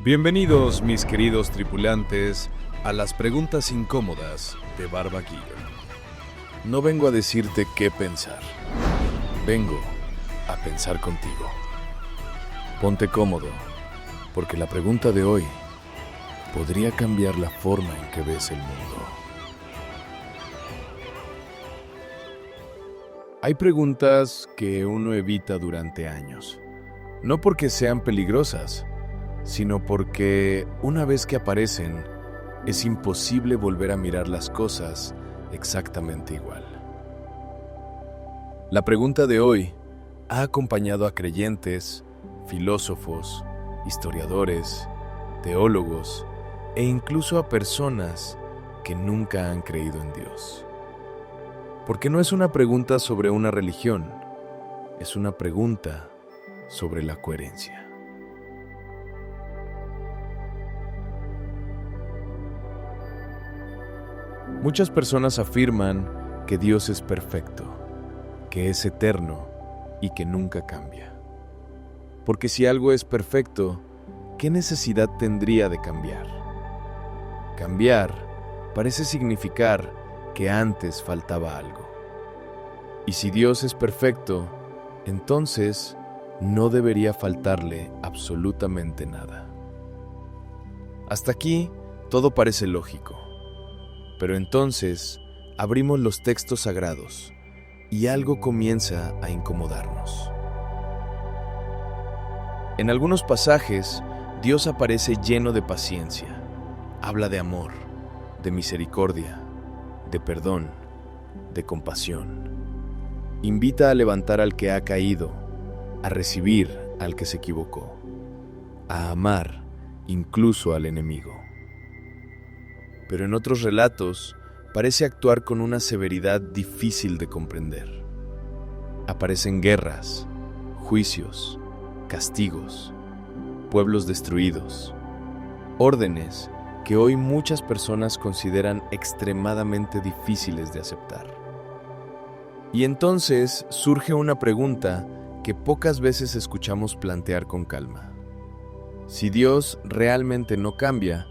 Bienvenidos, mis queridos tripulantes, a las preguntas incómodas de Barba Geek. No vengo a decirte qué pensar. Vengo a pensar contigo. Ponte cómodo, porque la pregunta de hoy podría cambiar la forma en que ves el mundo. Hay preguntas que uno evita durante años, no porque sean peligrosas, sino porque una vez que aparecen, es imposible volver a mirar las cosas exactamente igual. La pregunta de hoy ha acompañado a creyentes, filósofos, historiadores, teólogos e incluso a personas que nunca han creído en Dios. Porque no es una pregunta sobre una religión, es una pregunta sobre la coherencia. Muchas personas afirman que Dios es perfecto, que es eterno y que nunca cambia. Porque si algo es perfecto, ¿qué necesidad tendría de cambiar? Cambiar parece significar que antes faltaba algo. Y si Dios es perfecto, entonces no debería faltarle absolutamente nada. Hasta aquí todo parece lógico. Pero entonces abrimos los textos sagrados y algo comienza a incomodarnos. En algunos pasajes, Dios aparece lleno de paciencia. Habla de amor, de misericordia, de perdón, de compasión. Invita a levantar al que ha caído, a recibir al que se equivocó, a amar incluso al enemigo. Pero en otros relatos parece actuar con una severidad difícil de comprender. Aparecen guerras, juicios, castigos, pueblos destruidos, órdenes que hoy muchas personas consideran extremadamente difíciles de aceptar. Y entonces surge una pregunta que pocas veces escuchamos plantear con calma. Si Dios realmente no cambia,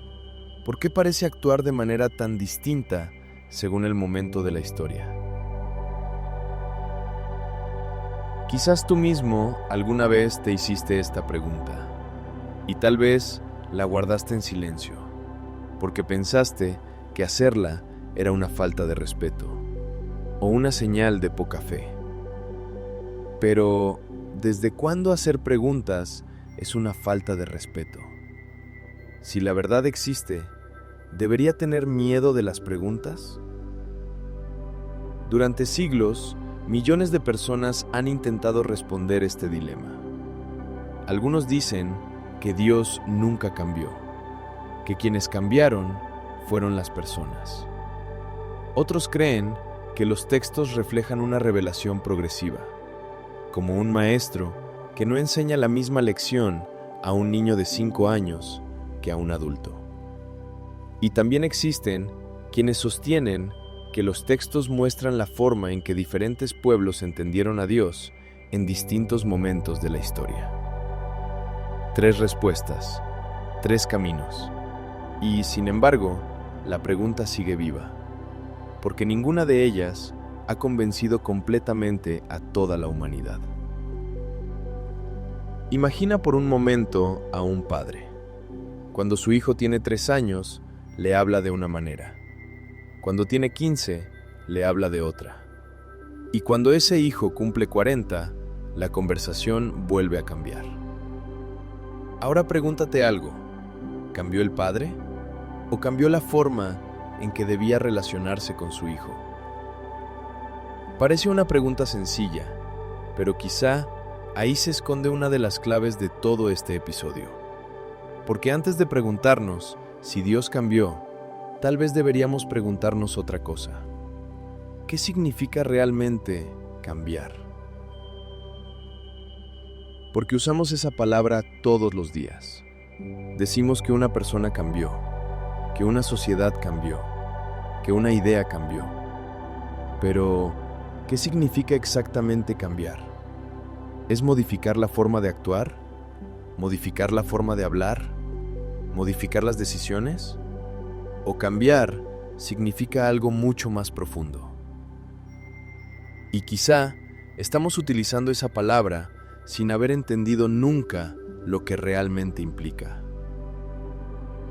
¿por qué parece actuar de manera tan distinta según el momento de la historia? Quizás tú mismo alguna vez te hiciste esta pregunta y tal vez la guardaste en silencio, porque pensaste que hacerla era una falta de respeto o una señal de poca fe. Pero, ¿desde cuándo hacer preguntas es una falta de respeto? Si la verdad existe, ¿debería tener miedo de las preguntas? Durante siglos, millones de personas han intentado responder este dilema. Algunos dicen que Dios nunca cambió, que quienes cambiaron fueron las personas. Otros creen que los textos reflejan una revelación progresiva, como un maestro que no enseña la misma lección a un niño de 5 años que a un adulto. Y también existen quienes sostienen que los textos muestran la forma en que diferentes pueblos entendieron a Dios en distintos momentos de la historia. 3 respuestas, 3 caminos. Y, sin embargo, la pregunta sigue viva, porque ninguna de ellas ha convencido completamente a toda la humanidad. Imagina por un momento a un padre. Cuando su hijo tiene 3 años, le habla de una manera. Cuando tiene 15, le habla de otra. Y cuando ese hijo cumple 40, la conversación vuelve a cambiar. Ahora pregúntate algo. ¿Cambió el padre? ¿O cambió la forma en que debía relacionarse con su hijo? Parece una pregunta sencilla, pero quizá ahí se esconde una de las claves de todo este episodio. Porque antes de preguntarnos si Dios cambió, tal vez deberíamos preguntarnos otra cosa. ¿Qué significa realmente cambiar? Porque usamos esa palabra todos los días. Decimos que una persona cambió, que una sociedad cambió, que una idea cambió. Pero, ¿qué significa exactamente cambiar? ¿Es modificar la forma de actuar? ¿Modificar la forma de hablar? ¿Modificar las decisiones? ¿O cambiar significa algo mucho más profundo? Y quizá estamos utilizando esa palabra sin haber entendido nunca lo que realmente implica.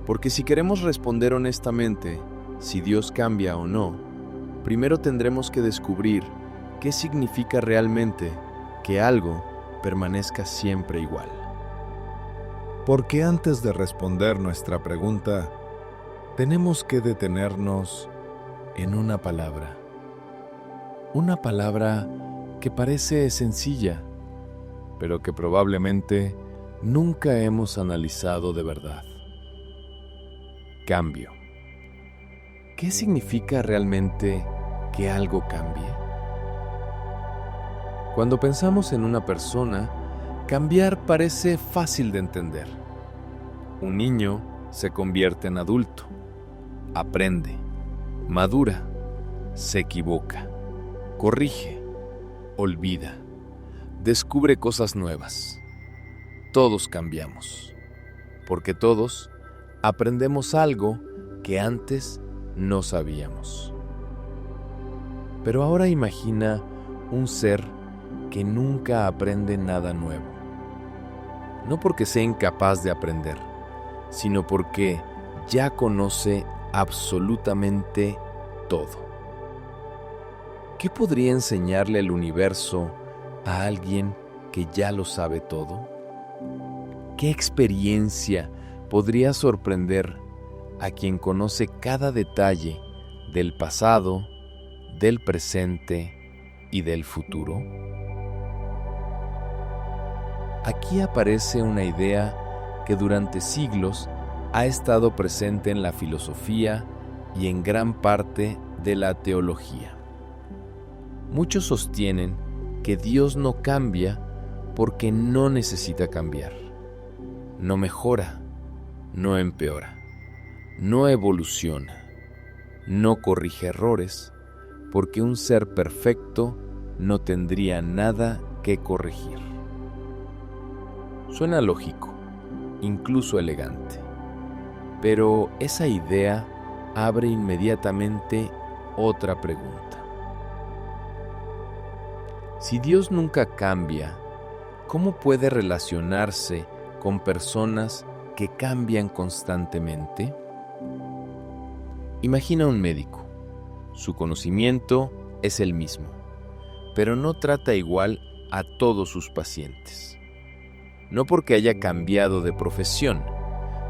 Porque si queremos responder honestamente si Dios cambia o no, primero tendremos que descubrir qué significa realmente que algo permanezca siempre igual. Porque antes de responder nuestra pregunta, tenemos que detenernos en una palabra. Una palabra que parece sencilla, pero que probablemente nunca hemos analizado de verdad. Cambio. ¿Qué significa realmente que algo cambie? Cuando pensamos en una persona, cambiar parece fácil de entender. Un niño se convierte en adulto, aprende, madura, se equivoca, corrige, olvida, descubre cosas nuevas. Todos cambiamos, porque todos aprendemos algo que antes no sabíamos. Pero ahora imagina un ser que nunca aprende nada nuevo. No porque sea incapaz de aprender, sino porque ya conoce absolutamente todo. ¿Qué podría enseñarle el universo a alguien que ya lo sabe todo? ¿Qué experiencia podría sorprender a quien conoce cada detalle del pasado, del presente y del futuro? Aquí aparece una idea que durante siglos ha estado presente en la filosofía y en gran parte de la teología. Muchos sostienen que Dios no cambia porque no necesita cambiar. No mejora, no empeora, no evoluciona, no corrige errores, porque un ser perfecto no tendría nada que corregir. Suena lógico, incluso elegante, pero esa idea abre inmediatamente otra pregunta. Si Dios nunca cambia, ¿cómo puede relacionarse con personas que cambian constantemente? Imagina un médico. Su conocimiento es el mismo, pero no trata igual a todos sus pacientes. No porque haya cambiado de profesión,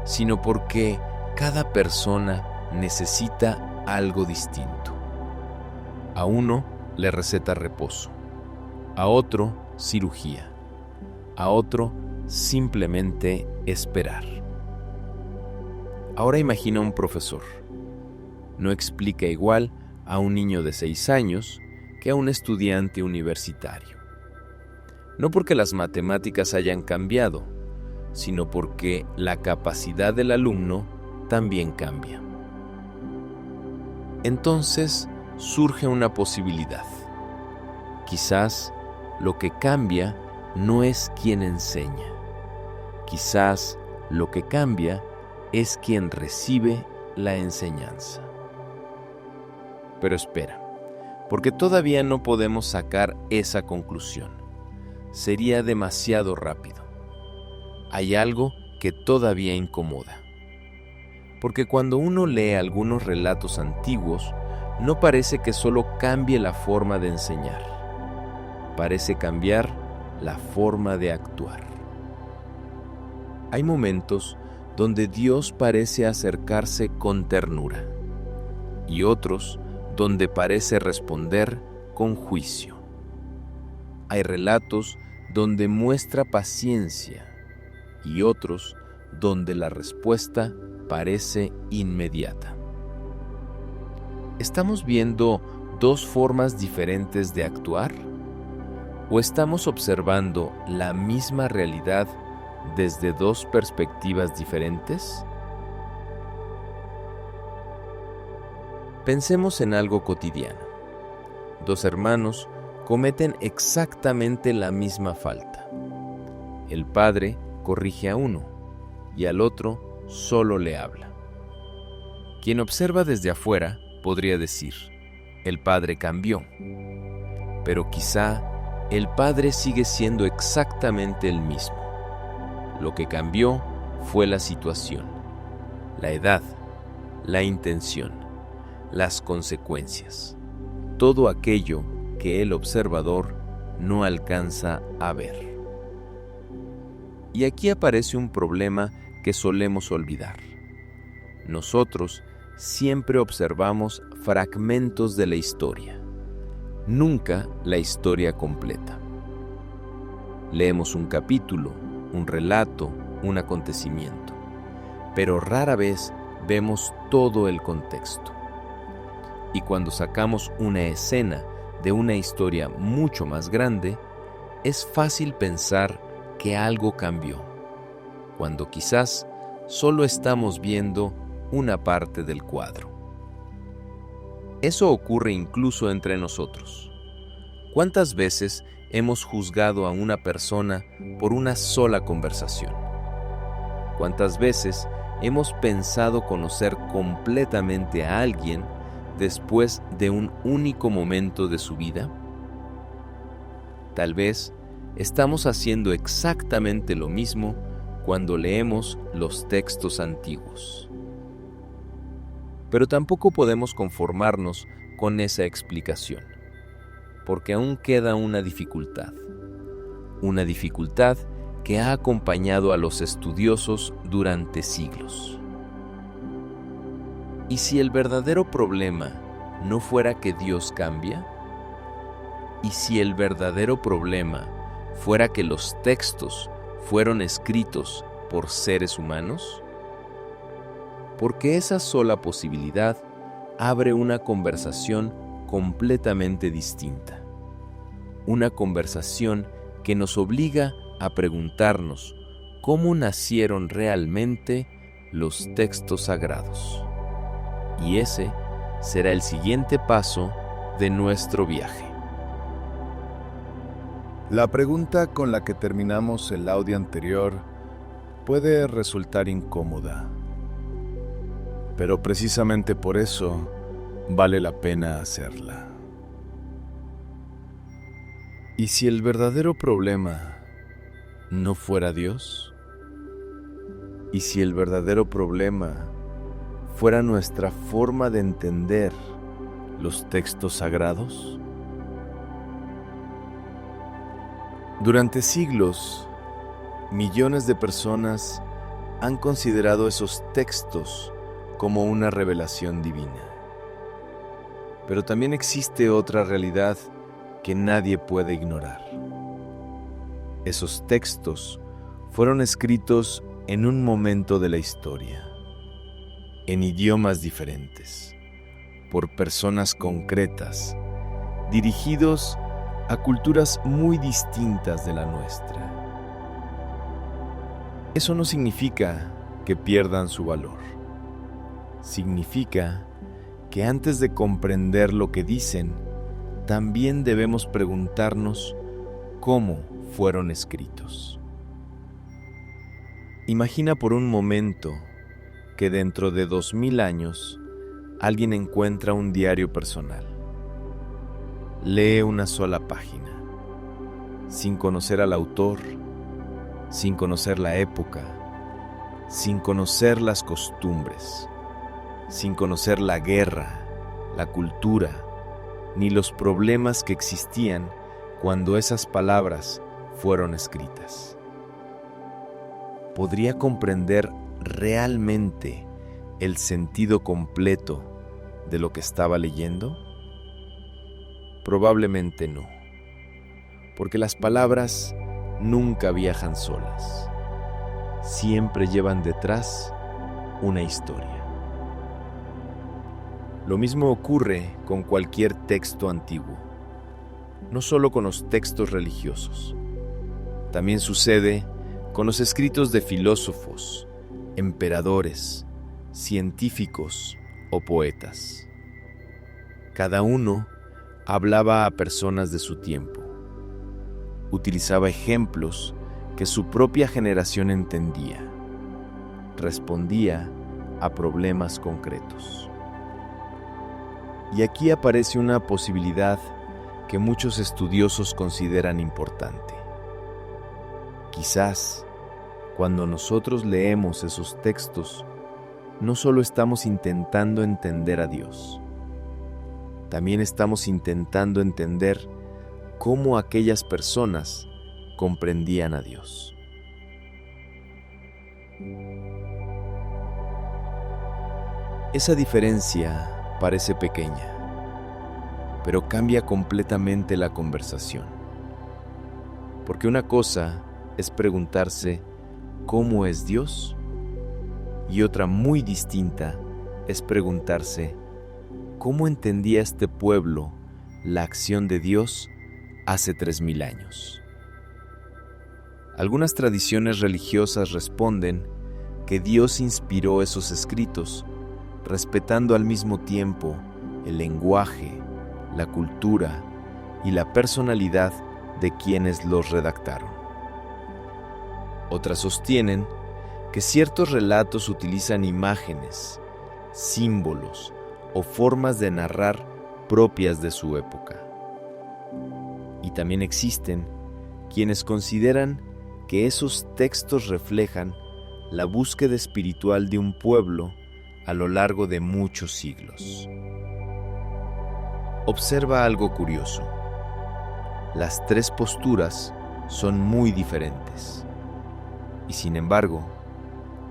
sino porque cada persona necesita algo distinto. A uno le receta reposo, a otro cirugía, a otro simplemente esperar. Ahora imagina un profesor. No explica igual a un niño de 6 años que a un estudiante universitario. No porque las matemáticas hayan cambiado, sino porque la capacidad del alumno también cambia. Entonces surge una posibilidad. Quizás lo que cambia no es quien enseña. Quizás lo que cambia es quien recibe la enseñanza. Pero espera, porque todavía no podemos sacar esa conclusión. Sería demasiado rápido. Hay algo que todavía incomoda. Porque cuando uno lee algunos relatos antiguos, no parece que solo cambie la forma de enseñar. Parece cambiar la forma de actuar. Hay momentos donde Dios parece acercarse con ternura y otros donde parece responder con juicio. Hay relatos donde muestra paciencia y otros donde la respuesta parece inmediata. ¿Estamos viendo dos formas diferentes de actuar? ¿O estamos observando la misma realidad desde dos perspectivas diferentes? Pensemos en algo cotidiano. Dos hermanos cometen exactamente la misma falta. El padre corrige a uno y al otro solo le habla. Quien observa desde afuera podría decir, el Padre cambió, pero quizá el Padre sigue siendo exactamente el mismo. Lo que cambió fue la situación, la edad, la intención, las consecuencias, todo aquello que el observador no alcanza a ver. Y aquí aparece un problema que solemos olvidar. Nosotros siempre observamos fragmentos de la historia, nunca la historia completa. Leemos un capítulo, un relato, un acontecimiento, pero rara vez vemos todo el contexto. Y cuando sacamos una escena de una historia mucho más grande, es fácil pensar que algo cambió, cuando quizás solo estamos viendo una parte del cuadro. Eso ocurre incluso entre nosotros. ¿Cuántas veces hemos juzgado a una persona por una sola conversación? ¿Cuántas veces hemos pensado conocer completamente a alguien después de un único momento de su vida? Tal vez estamos haciendo exactamente lo mismo cuando leemos los textos antiguos. Pero tampoco podemos conformarnos con esa explicación, porque aún queda una dificultad que ha acompañado a los estudiosos durante siglos. ¿Y si el verdadero problema no fuera que Dios cambia? ¿Y si el verdadero problema fuera que los textos fueron escritos por seres humanos? Porque esa sola posibilidad abre una conversación completamente distinta. Una conversación que nos obliga a preguntarnos cómo nacieron realmente los textos sagrados. Y ese será el siguiente paso de nuestro viaje. La pregunta con la que terminamos el audio anterior puede resultar incómoda, pero precisamente por eso vale la pena hacerla. ¿Y si el verdadero problema no fuera Dios? ¿Y si el verdadero problema fuera nuestra forma de entender los textos sagrados? Durante siglos, millones de personas han considerado esos textos como una revelación divina. Pero también existe otra realidad que nadie puede ignorar. Esos textos fueron escritos en un momento de la historia, en idiomas diferentes, por personas concretas, dirigidos a culturas muy distintas de la nuestra. Eso no significa que pierdan su valor. Significa que antes de comprender lo que dicen, también debemos preguntarnos cómo fueron escritos. Imagina por un momento que dentro de 2000 años alguien encuentra un diario personal. Lee una sola página, sin conocer al autor, sin conocer la época, sin conocer las costumbres, sin conocer la guerra, la cultura, ni los problemas que existían cuando esas palabras fueron escritas. ¿Podría comprender realmente el sentido completo de lo que estaba leyendo? Probablemente no, porque las palabras nunca viajan solas, siempre llevan detrás una historia. Lo mismo ocurre con cualquier texto antiguo, no solo con los textos religiosos. También sucede con los escritos de filósofos, emperadores, científicos o poetas. Cada uno hablaba a personas de su tiempo. Utilizaba ejemplos que su propia generación entendía. respondía a problemas concretos. Y aquí aparece una posibilidad que muchos estudiosos consideran importante. Quizás, cuando nosotros leemos esos textos, no solo estamos intentando entender a Dios, también estamos intentando entender cómo aquellas personas comprendían a Dios. Esa diferencia parece pequeña, pero cambia completamente la conversación. Porque una cosa es preguntarse ¿cómo es Dios? Y otra muy distinta es preguntarse ¿cómo entendía este pueblo la acción de Dios hace 3000 años? Algunas tradiciones religiosas responden que Dios inspiró esos escritos, respetando al mismo tiempo el lenguaje, la cultura y la personalidad de quienes los redactaron. Otras sostienen que ciertos relatos utilizan imágenes, símbolos o formas de narrar propias de su época. Y también existen quienes consideran que esos textos reflejan la búsqueda espiritual de un pueblo a lo largo de muchos siglos. Observa algo curioso. Las tres posturas son muy diferentes. Y sin embargo,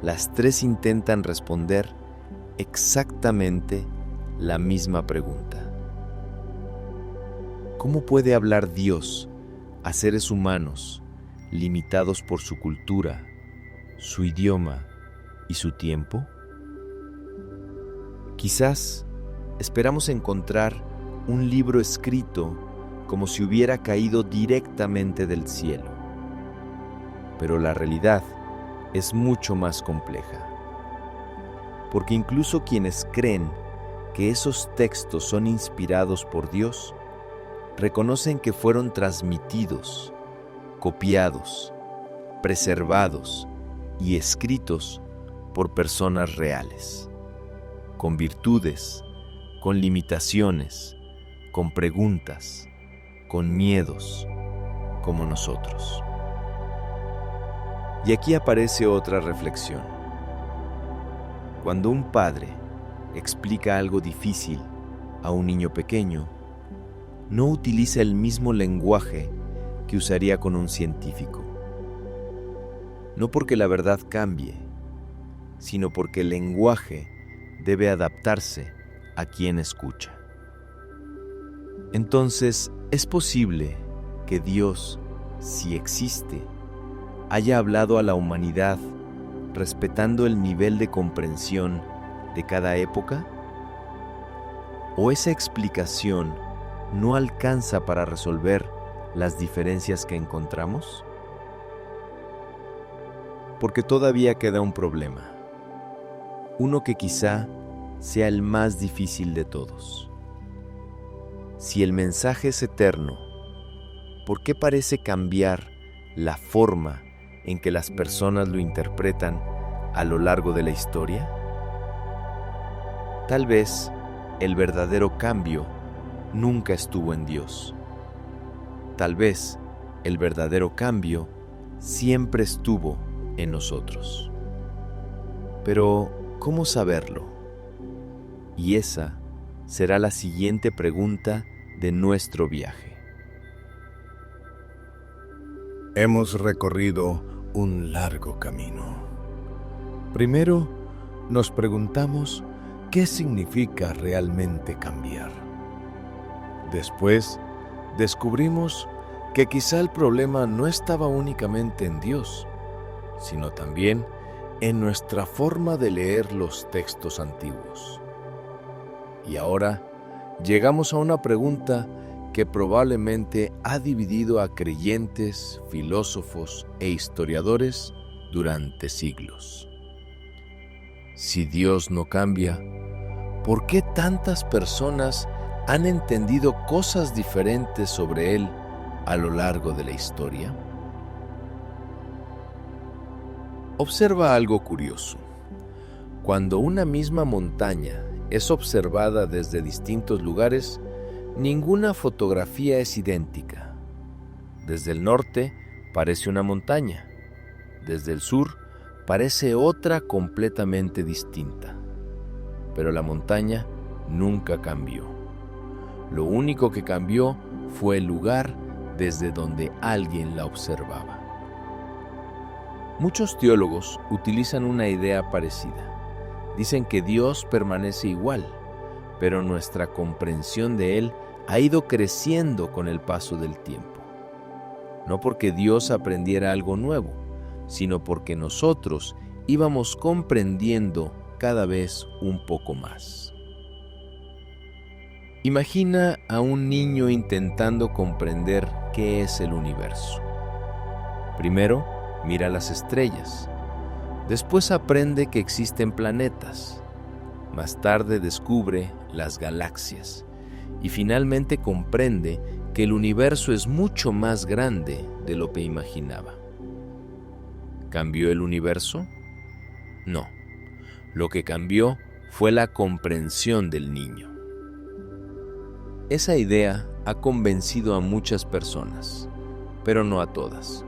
las tres intentan responder exactamente la misma pregunta. ¿Cómo puede hablar Dios a seres humanos limitados por su cultura, su idioma y su tiempo? Quizás esperamos encontrar un libro escrito como si hubiera caído directamente del cielo. Pero la realidad es mucho más compleja. Porque incluso quienes creen que esos textos son inspirados por Dios, reconocen que fueron transmitidos, copiados, preservados y escritos por personas reales, con virtudes, con limitaciones, con preguntas, con miedos, como nosotros. Y aquí aparece otra reflexión. Cuando un padre explica algo difícil a un niño pequeño, no utiliza el mismo lenguaje que usaría con un científico. No porque la verdad cambie, sino porque el lenguaje debe adaptarse a quien escucha. Entonces, es posible que Dios, si existe, haya hablado a la humanidad respetando el nivel de comprensión de cada época? ¿O esa explicación no alcanza para resolver las diferencias que encontramos? Porque todavía queda un problema, uno que quizá sea el más difícil de todos. Si el mensaje es eterno, ¿por qué parece cambiar la forma en que las personas lo interpretan a lo largo de la historia? Tal vez el verdadero cambio nunca estuvo en Dios. Tal vez el verdadero cambio siempre estuvo en nosotros. Pero, ¿cómo saberlo? Y esa será la siguiente pregunta de nuestro viaje. Hemos recorrido un largo camino. Primero, nos preguntamos qué significa realmente cambiar. Después, descubrimos que quizá el problema no estaba únicamente en Dios, sino también en nuestra forma de leer los textos antiguos. Y ahora llegamos a una pregunta que probablemente ha dividido a creyentes, filósofos e historiadores durante siglos. Si Dios no cambia, ¿por qué tantas personas han entendido cosas diferentes sobre Él a lo largo de la historia? Observa algo curioso. Cuando una misma montaña es observada desde distintos lugares, ninguna fotografía es idéntica. Desde el norte parece una montaña, desde el sur parece otra completamente distinta. Pero la montaña nunca cambió. Lo único que cambió fue el lugar desde donde alguien la observaba. Muchos teólogos utilizan una idea parecida. Dicen que Dios permanece igual, pero nuestra comprensión de Él ha ido creciendo con el paso del tiempo. No porque Dios aprendiera algo nuevo, sino porque nosotros íbamos comprendiendo cada vez un poco más. Imagina a un niño intentando comprender qué es el universo. Primero, mira las estrellas. Después aprende que existen planetas. Más tarde descubre las galaxias. Y finalmente comprende que el universo es mucho más grande de lo que imaginaba. ¿Cambió el universo? No. Lo que cambió fue la comprensión del niño. Esa idea ha convencido a muchas personas, pero no a todas,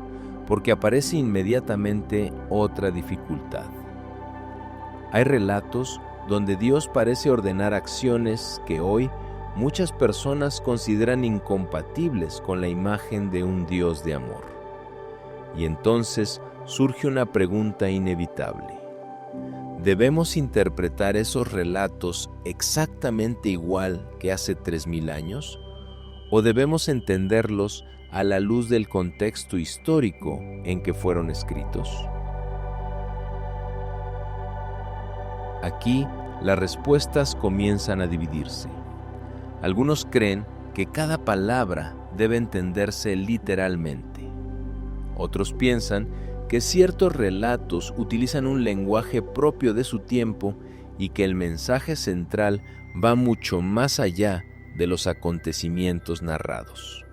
porque aparece inmediatamente otra dificultad. Hay relatos donde Dios parece ordenar acciones que hoy muchas personas consideran incompatibles con la imagen de un Dios de amor. Y entonces surge una pregunta inevitable. ¿Debemos interpretar esos relatos exactamente igual que hace 3000 años? ¿O debemos entenderlos a la luz del contexto histórico en que fueron escritos? Aquí las respuestas comienzan a dividirse. Algunos creen que cada palabra debe entenderse literalmente. Otros piensan que ciertos relatos utilizan un lenguaje propio de su tiempo y que el mensaje central va mucho más allá de los acontecimientos narrados.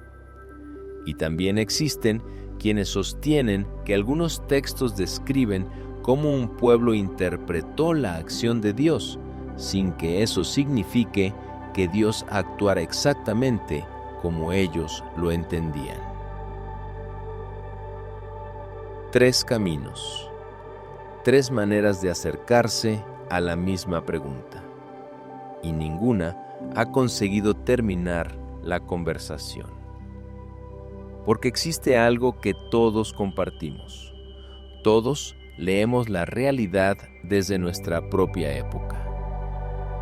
Y también existen quienes sostienen que algunos textos describen cómo un pueblo interpretó la acción de Dios, sin que eso signifique que Dios actuara exactamente como ellos lo entendían. 3 caminos, 3 maneras de acercarse a la misma pregunta, y ninguna ha conseguido terminar la conversación. Porque existe algo que todos compartimos. Todos leemos la realidad desde nuestra propia época.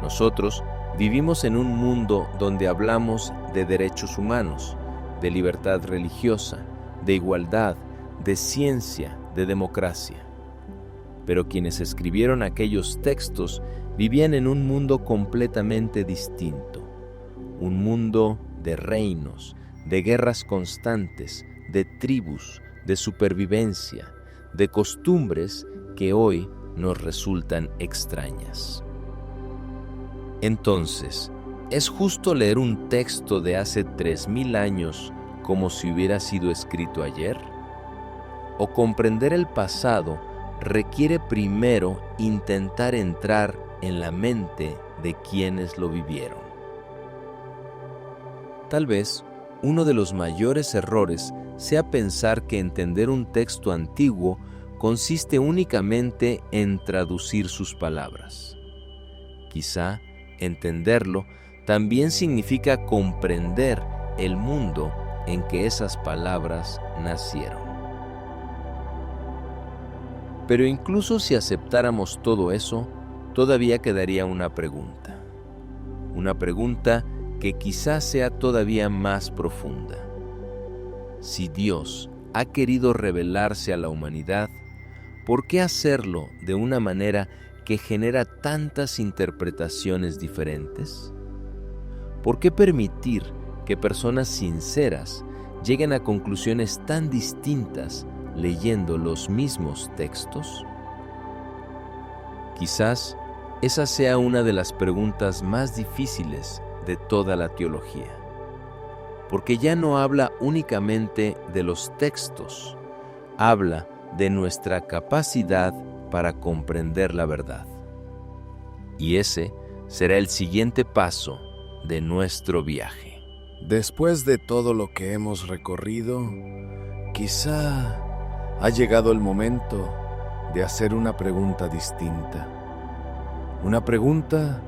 Nosotros vivimos en un mundo donde hablamos de derechos humanos, de libertad religiosa, de igualdad, de ciencia, de democracia. Pero quienes escribieron aquellos textos vivían en un mundo completamente distinto, un mundo de reinos, de guerras constantes, de tribus, de supervivencia, de costumbres que hoy nos resultan extrañas. Entonces, ¿es justo leer un texto de hace 3000 años como si hubiera sido escrito ayer? ¿O comprender el pasado requiere primero intentar entrar en la mente de quienes lo vivieron? Tal vez uno de los mayores errores sea pensar que entender un texto antiguo consiste únicamente en traducir sus palabras. Quizá entenderlo también significa comprender el mundo en que esas palabras nacieron. Pero incluso si aceptáramos todo eso, todavía quedaría una pregunta. Una pregunta que quizás sea todavía más profunda. Si Dios ha querido revelarse a la humanidad, ¿por qué hacerlo de una manera que genera tantas interpretaciones diferentes? ¿Por qué permitir que personas sinceras lleguen a conclusiones tan distintas leyendo los mismos textos? Quizás esa sea una de las preguntas más difíciles de toda la teología, porque ya no habla únicamente de los textos, habla de nuestra capacidad para comprender la verdad. Y ese será el siguiente paso de nuestro viaje. Después de todo lo que hemos recorrido, quizá ha llegado el momento de hacer una pregunta distinta. Una pregunta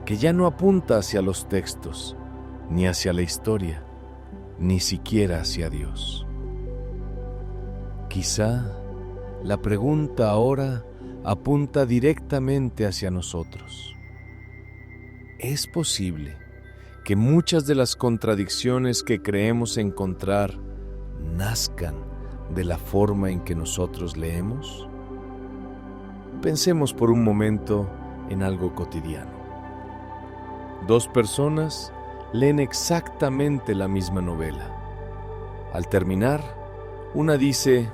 que ya no apunta hacia los textos, ni hacia la historia, ni siquiera hacia Dios. Quizá la pregunta ahora apunta directamente hacia nosotros. ¿Es posible que muchas de las contradicciones que creemos encontrar nazcan de la forma en que nosotros leemos? Pensemos por un momento en algo cotidiano. Dos personas leen exactamente la misma novela. Al terminar, una dice: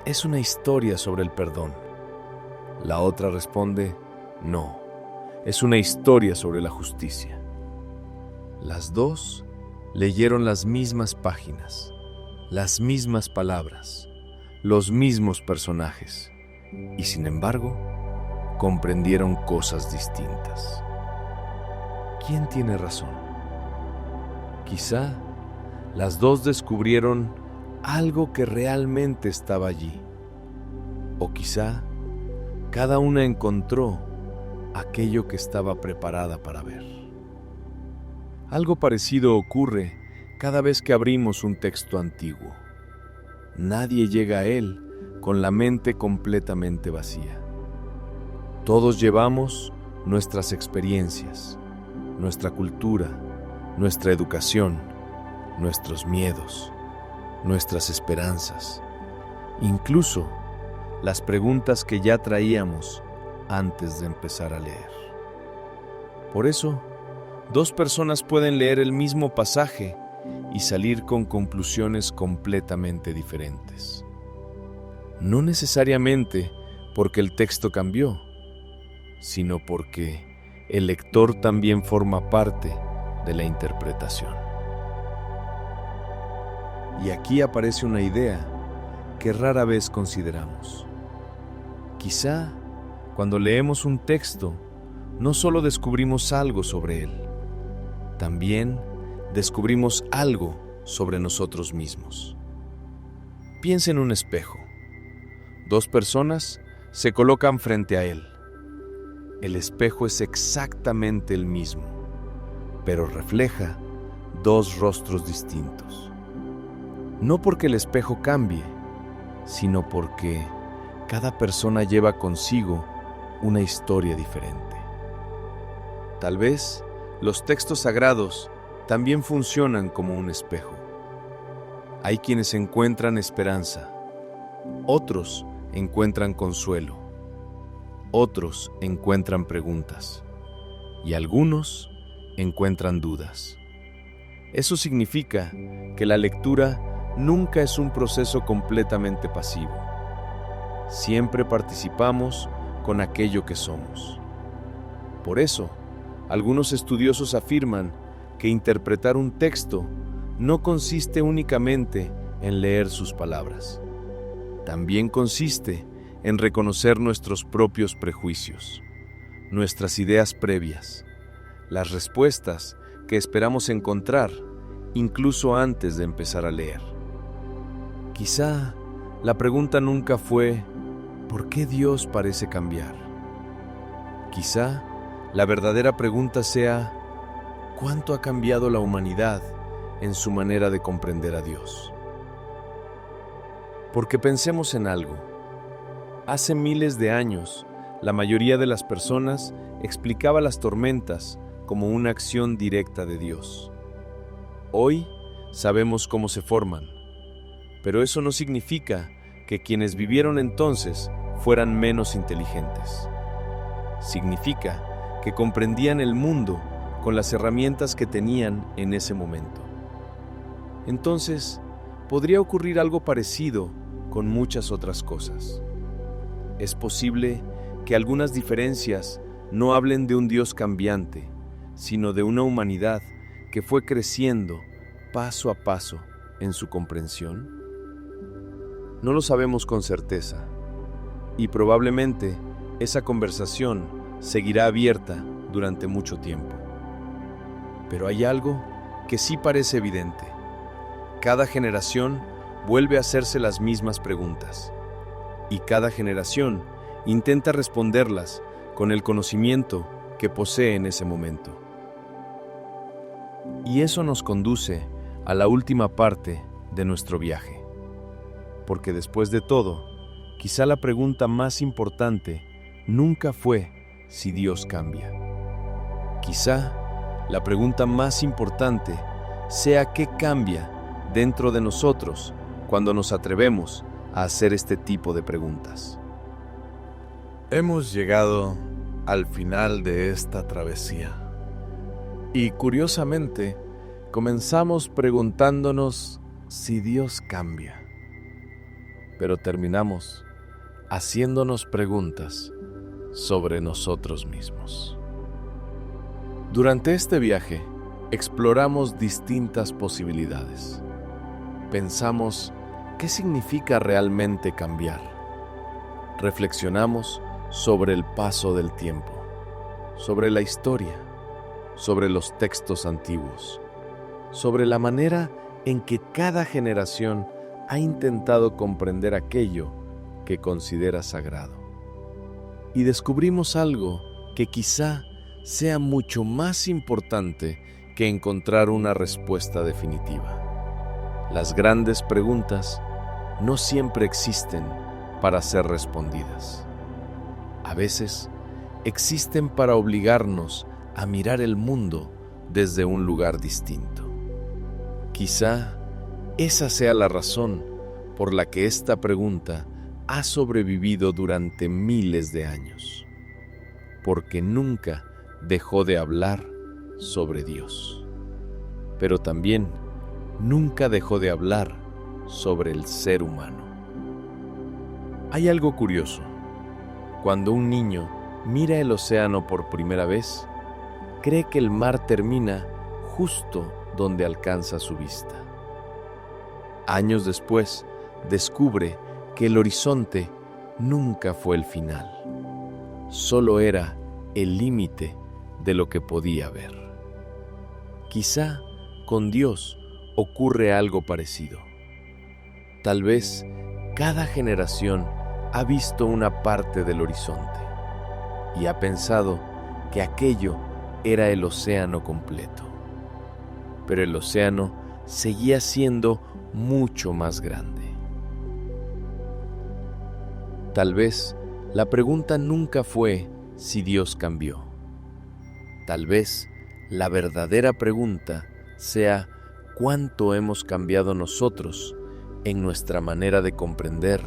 es una historia sobre el perdón. La otra responde: no, es una historia sobre la justicia. Las dos leyeron las mismas páginas, las mismas palabras, los mismos personajes, y sin embargo, comprendieron cosas distintas. ¿Quién tiene razón? Quizá las dos descubrieron algo que realmente estaba allí, o quizá cada una encontró aquello que estaba preparada para ver. Algo parecido ocurre cada vez que abrimos un texto antiguo. Nadie llega a él con la mente completamente vacía. Todos llevamos nuestras experiencias, nuestra cultura, nuestra educación, nuestros miedos, nuestras esperanzas, incluso las preguntas que ya traíamos antes de empezar a leer. Por eso, dos personas pueden leer el mismo pasaje y salir con conclusiones completamente diferentes. No necesariamente porque el texto cambió, sino porque el lector también forma parte de la interpretación. Y aquí aparece una idea que rara vez consideramos. Quizá, cuando leemos un texto, no solo descubrimos algo sobre él, también descubrimos algo sobre nosotros mismos. Piensa en un espejo. Dos personas se colocan frente a él. El espejo es exactamente el mismo, pero refleja dos rostros distintos. No porque el espejo cambie, sino porque cada persona lleva consigo una historia diferente. Tal vez los textos sagrados también funcionan como un espejo. Hay quienes encuentran esperanza, otros encuentran consuelo, otros encuentran preguntas y algunos encuentran dudas. Eso significa que la lectura nunca es un proceso completamente pasivo. Siempre participamos con aquello que somos. Por eso, algunos estudiosos afirman que interpretar un texto no consiste únicamente en leer sus palabras. También consiste en reconocer nuestros propios prejuicios, nuestras ideas previas, las respuestas que esperamos encontrar incluso antes de empezar a leer. Quizá la pregunta nunca fue ¿por qué Dios parece cambiar? Quizá la verdadera pregunta sea ¿cuánto ha cambiado la humanidad en su manera de comprender a Dios? Porque pensemos en algo. Hace miles de años, la mayoría de las personas explicaba las tormentas como una acción directa de Dios. Hoy sabemos cómo se forman, pero eso no significa que quienes vivieron entonces fueran menos inteligentes. Significa que comprendían el mundo con las herramientas que tenían en ese momento. Entonces, podría ocurrir algo parecido con muchas otras cosas. Es posible que algunas diferencias no hablen de un Dios cambiante, sino de una humanidad que fue creciendo paso a paso en su comprensión. No lo sabemos con certeza, y probablemente esa conversación seguirá abierta durante mucho tiempo. Pero hay algo que sí parece evidente. Cada generación vuelve a hacerse las mismas preguntas, y cada generación intenta responderlas con el conocimiento que posee en ese momento. Y eso nos conduce a la última parte de nuestro viaje. Porque después de todo, quizá la pregunta más importante nunca fue si Dios cambia. Quizá la pregunta más importante sea qué cambia dentro de nosotros cuando nos atrevemos a hacer este tipo de preguntas. Hemos llegado al final de esta travesía. Y curiosamente, comenzamos preguntándonos si Dios cambia. Pero terminamos haciéndonos preguntas sobre nosotros mismos. Durante este viaje, exploramos distintas posibilidades. Pensamos, ¿qué significa realmente cambiar? Reflexionamos sobre el paso del tiempo, sobre la historia, sobre los textos antiguos, sobre la manera en que cada generación ha intentado comprender aquello que considera sagrado. Y descubrimos algo que quizá sea mucho más importante que encontrar una respuesta definitiva. Las grandes preguntas no siempre existen para ser respondidas. A veces existen para obligarnos a mirar el mundo desde un lugar distinto. Quizá esa sea la razón por la que esta pregunta ha sobrevivido durante miles de años, porque nunca dejó de hablar sobre Dios, pero también nunca dejó de hablar sobre el ser humano. Hay algo curioso. Cuando un niño mira el océano por primera vez, cree que el mar termina justo donde alcanza su vista. Años después, descubre que el horizonte nunca fue el final, solo era el límite de lo que podía ver. Quizá con Dios ocurre algo parecido. Tal vez cada generación ha visto una parte del horizonte y ha pensado que aquello era el océano completo. Pero el océano seguía siendo mucho más grande. Tal vez la pregunta nunca fue si Dios cambió. Tal vez la verdadera pregunta sea cuánto hemos cambiado nosotros en nuestra manera de comprender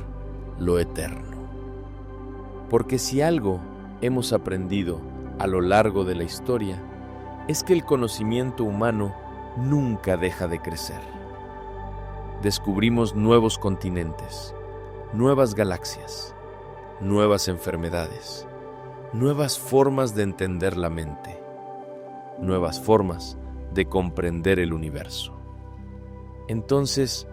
lo eterno. Porque si algo hemos aprendido a lo largo de la historia, es que el conocimiento humano nunca deja de crecer. Descubrimos nuevos continentes, nuevas galaxias, nuevas enfermedades, nuevas formas de entender la mente, nuevas formas de comprender el universo. Entonces,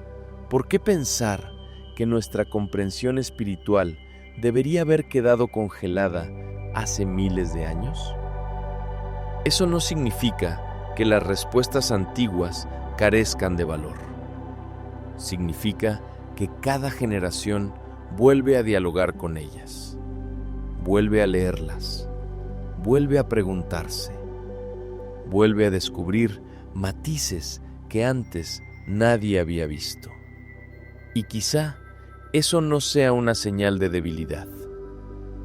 ¿por qué pensar que nuestra comprensión espiritual debería haber quedado congelada hace miles de años? Eso no significa que las respuestas antiguas carezcan de valor. Significa que cada generación vuelve a dialogar con ellas, vuelve a leerlas, vuelve a preguntarse, vuelve a descubrir matices que antes nadie había visto. Y quizá eso no sea una señal de debilidad.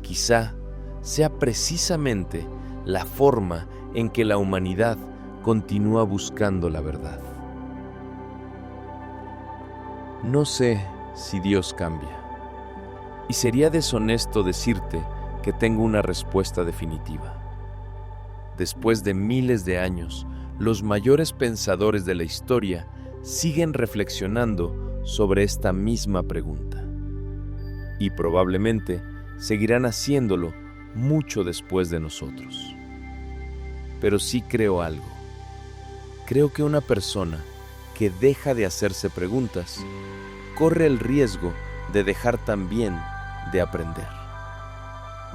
Quizá sea precisamente la forma en que la humanidad continúa buscando la verdad. No sé si Dios cambia, y sería deshonesto decirte que tengo una respuesta definitiva. Después de miles de años, los mayores pensadores de la historia siguen reflexionando sobre esta misma pregunta, y probablemente seguirán haciéndolo mucho después de nosotros. Pero sí creo algo. Creo que una persona que deja de hacerse preguntas corre el riesgo de dejar también de aprender.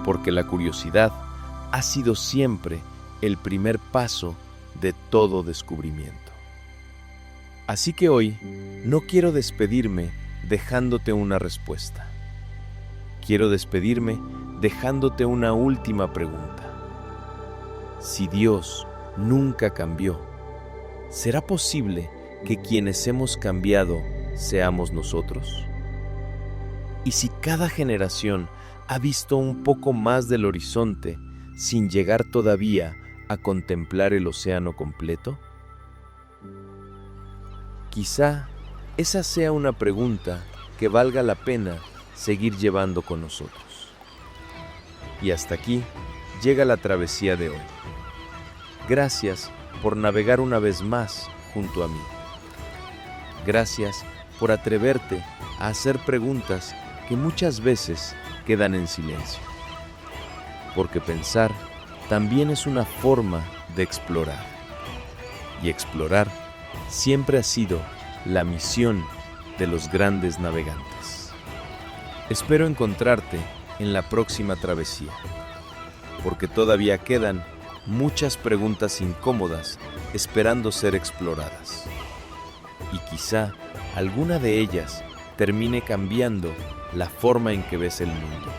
Porque la curiosidad ha sido siempre el primer paso de todo descubrimiento. Así que hoy no quiero despedirme dejándote una respuesta. Quiero despedirme dejándote una última pregunta. Si Dios nunca cambió, ¿será posible que quienes hemos cambiado seamos nosotros? ¿Y si cada generación ha visto un poco más del horizonte sin llegar todavía a contemplar el océano completo? Quizá esa sea una pregunta que valga la pena seguir llevando con nosotros. Y hasta aquí llega la travesía de hoy. Gracias por navegar una vez más junto a mí. Gracias por atreverte a hacer preguntas que muchas veces quedan en silencio. Porque pensar también es una forma de explorar. Y explorar siempre ha sido la misión de los grandes navegantes. Espero encontrarte en la próxima travesía, porque todavía quedan muchas preguntas incómodas esperando ser exploradas. Y quizá alguna de ellas termine cambiando la forma en que ves el mundo.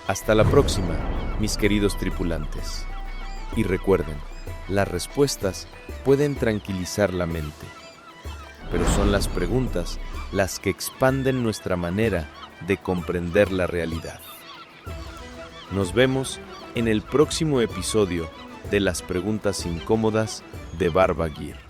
Hasta la próxima, mis queridos tripulantes. Y recuerden, las respuestas pueden tranquilizar la mente, pero son las preguntas las que expanden nuestra manera de comprender la realidad. Nos vemos en el próximo episodio de Las Preguntas Incómodas de Barba Gear.